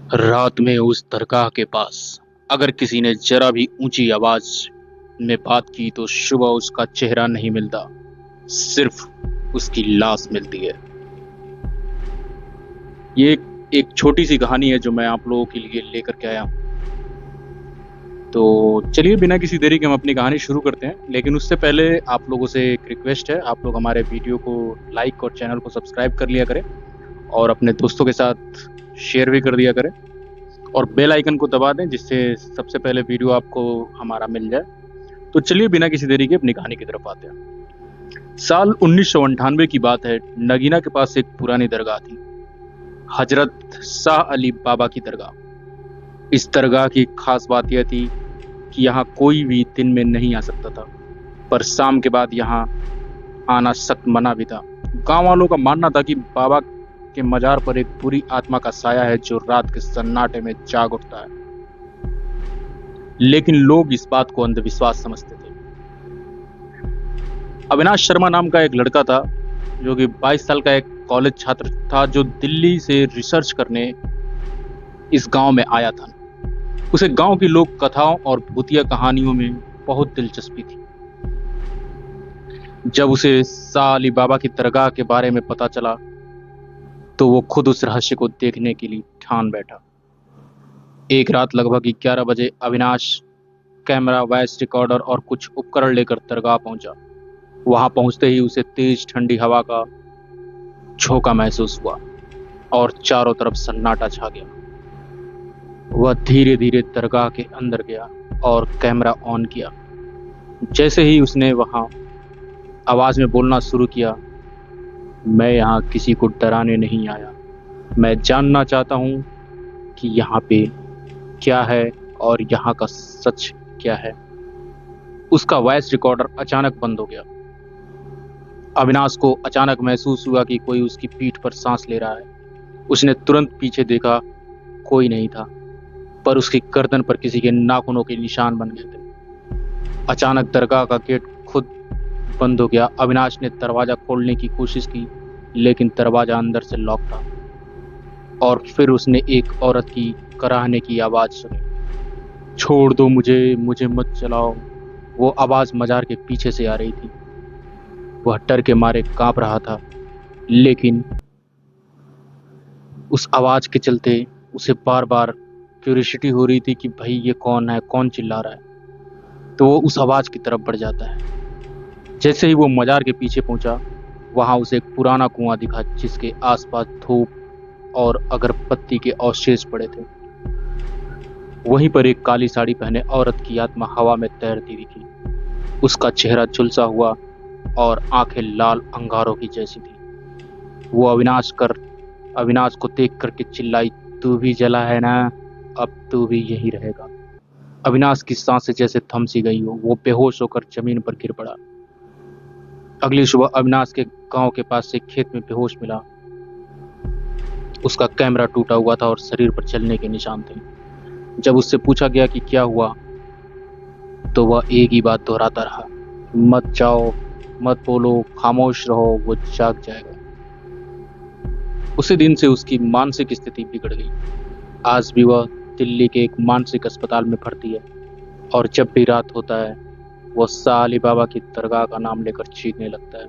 रात में उस दरगाह के पास अगर किसी ने जरा भी ऊंची आवाज में बात की तो सुबह उसका चेहरा नहीं मिलता, सिर्फ उसकी लाश मिलती है। ये एक छोटी सी कहानी है जो मैं आप लोगों के लिए लेकर के आया हूँ। तो चलिए बिना किसी देरी के हम अपनी कहानी शुरू करते हैं, लेकिन उससे पहले आप लोगों से एक रिक्वेस्ट है, आप लोग हमारे वीडियो को लाइक और चैनल को सब्सक्राइब कर लिया करें और अपने दोस्तों के साथ शेयर भी कर दिया करें और बेल आइकन को दबा दें जिससे सबसे पहले वीडियो आपको हमारा मिल जाए। तो चलिए बिना किसी देरी के अपनी कहानी की तरफ आते हैं। साल 1998 की बात है। नगीना के पास एक पुरानी दरगाह थी, हजरत शाह अली बाबा की दरगाह। इस दरगाह की खास बात यह थी कि यहाँ कोई भी दिन में नहीं आ सकता था, पर शाम के बाद यहाँ आना सख्त मना भी था। गांव वालों का मानना था कि बाबा के मजार पर एक बुरी आत्मा का साया है जो रात के सन्नाटे में जाग उठता है, लेकिन लोग इस बात को अंधविश्वास समझते थे। अविनाश शर्मा नाम का एक लड़का था जो कि 22 साल का एक कॉलेज छात्र था, जो दिल्ली से रिसर्च करने इस गांव में आया था। उसे गांव की लोक कथाओं और भूतिया कहानियों में बहुत दिलचस्पी थी। जब उसे शाह अली बाबा की दरगाह के बारे में पता चला तो वो खुद उस रहस्य को देखने के लिए ठान बैठा। एक रात लगभग 11 बजे अविनाश कैमरा, वॉइस रिकॉर्डर और कुछ उपकरण लेकर दरगाह पहुंचा। वहां पहुंचते ही उसे तेज ठंडी हवा का झोंका महसूस हुआ और चारों तरफ सन्नाटा छा गया। वह धीरे धीरे दरगाह के अंदर गया और कैमरा ऑन किया। जैसे ही उसने वहां आवाज में बोलना शुरू किया, मैं यहाँ किसी को डराने नहीं आया, मैं जानना चाहता हूँ कि यहाँ पे क्या है और यहाँ का सच क्या है। उसका वॉइस रिकॉर्डर अचानक बंद हो गया। अविनाश को अचानक महसूस हुआ कि कोई उसकी पीठ पर सांस ले रहा है। उसने तुरंत पीछे देखा, कोई नहीं था, पर उसकी गर्दन पर किसी के नाखूनों के निशान बन गए थे। अचानक दरगाह का गेट खुद बंद हो गया। अविनाश ने दरवाजा खोलने की कोशिश की, लेकिन दरवाजा अंदर से लॉक था। और फिर उसने एक औरत की कराहने की आवाज सुनी, छोड़ दो मुझे, मुझे मत चलाओ। वो आवाज मजार के पीछे से आ रही थी। वह डर के मारे कांप रहा था, लेकिन उस आवाज के चलते उसे बार बार क्यूरियोसिटी हो रही थी कि भाई ये कौन है, कौन चिल्ला रहा है। तो वो उस आवाज की तरफ बढ़ जाता है। जैसे ही वो मजार के पीछे पहुंचा, वहां उसे एक पुराना कुआं दिखा जिसके आसपास धूप और अगरबत्ती के अवशेष पड़े थे। वहीं पर एक काली साड़ी पहने औरत की आत्मा हवा में तैरती दिखी। उसका चेहरा झुलसा हुआ और आंखें लाल अंगारों की जैसी थी। वो अविनाश को देख करके चिल्लाई, तू भी जला है ना, अब तू भी यही रहेगा। अविनाश की सांसें जैसे थम सी गई हो। वो बेहोश होकर जमीन पर गिर पड़ा। अगली सुबह अविनाश के गांव के पास से खेत में बेहोश मिला। उसका कैमरा टूटा हुआ था और शरीर पर चलने के निशान थे। जब उससे पूछा गया कि क्या हुआ, तो वह एक ही बात दोहराता रहा, मत जाओ, मत बोलो, खामोश रहो, वो जाग जाएगा। उसी दिन से उसकी मानसिक स्थिति बिगड़ गई। आज भी वह दिल्ली के एक मानसिक अस्पताल में भर्ती है और जब भी रात होता है वो शाह अली बाबा की दरगाह का नाम लेकर चीखने लगता है।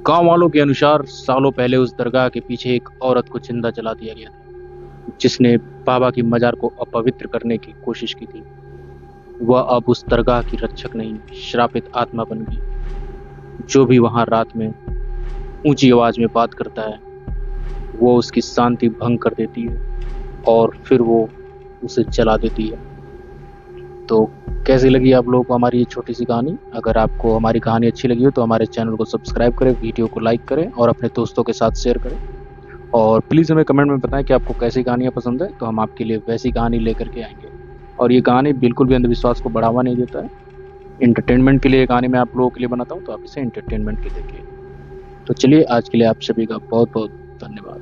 गांव वालों के अनुसार सालों पहले उस दरगाह के पीछे एक औरत को जिंदा जला दिया गया था, जिसने बाबा की मजार को अपवित्र करने की कोशिश की थी। वह अब उस दरगाह की रक्षक नहीं, श्रापित आत्मा बन गई। जो भी वहां रात में ऊंची आवाज में बात करता है, वो उसकी शांति भंग कर देती है और फिर वो उसे जला देती है। तो कैसी लगी आप लोगों को हमारी ये छोटी सी कहानी? अगर आपको हमारी कहानी अच्छी लगी हो तो हमारे चैनल को सब्सक्राइब करें, वीडियो को लाइक करें और अपने दोस्तों के साथ शेयर करें। और प्लीज़ हमें कमेंट में बताएं कि आपको कैसी कहानियाँ पसंद है, तो हम आपके लिए वैसी कहानी लेकर के आएंगे। और ये कहानी बिल्कुल भी अंधविश्वास को बढ़ावा नहीं देता है। इंटरटेनमेंट के लिए ये कहानी मैं आप लोगों के लिए बनाता हूँ, तो आप इसे इंटरटेनमेंट के देखिए। तो चलिए आज के लिए आप सभी का बहुत बहुत धन्यवाद।